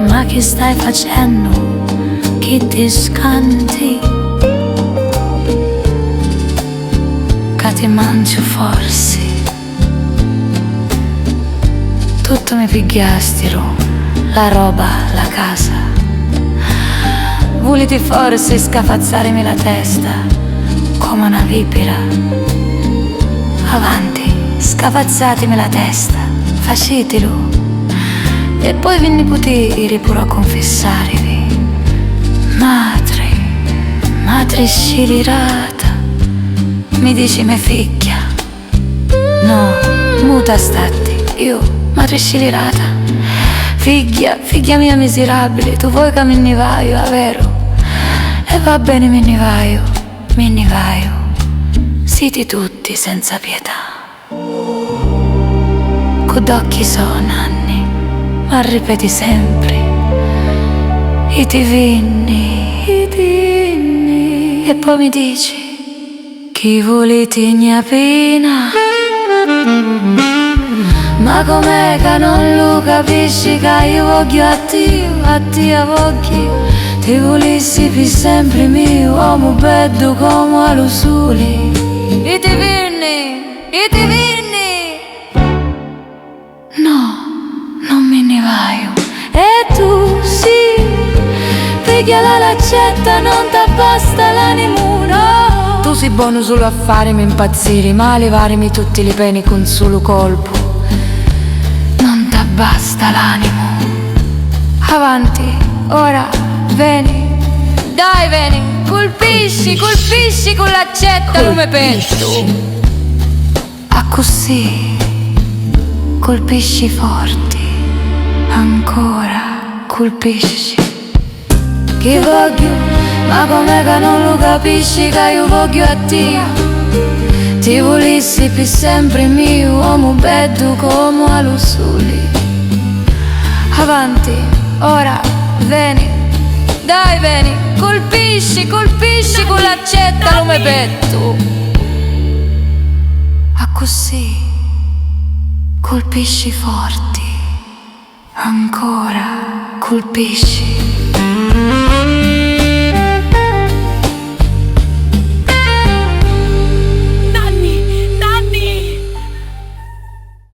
Ma che stai facendo? Che ti scanti? Che ti mangio forse? Tutto mi pigliasti, la roba, la casa. Volete forse scafazzarmi la testa come una vipera? Avanti, scafazzatemi la testa, facetelo. E poi vi ne potete pure a confessarvi. Madre scirirata, mi dici me figlia. No, muta statti, io, madre scirirata. Figlia mia miserabile, tu vuoi che me ne vaio, vero? E va bene, me ne vaio. Siete tutti senza pietà. Codocchi sono anni, ma ripeti sempre i divini. E poi mi dici chi volete mia pena. Ma com'è che non lo capisci che io voglio a Dio voglio. Ti volessi per sempre mio uomo bello come allo sole. I divini. No, non me ne vaio. E tu sì, piglia la lancetta, non t'abbasta l'animo, no. Tu sei buono solo a farmi impazzire, ma a levarmi tutti i peni con solo colpo. Non t'abbasta l'animo. Avanti, ora, vieni. Dai, vieni, colpisci con l'accetta come petto. A così, colpisci forti, ancora, colpisci. Che voglio, ma com'è che non lo capisci che io voglio a Dio. Ti volessi per sempre mio uomo bello come allo sole. Avanti, ora, vieni, dai vieni, colpisci con l'accetta come petto. A così, colpisci forti, ancora, colpisci.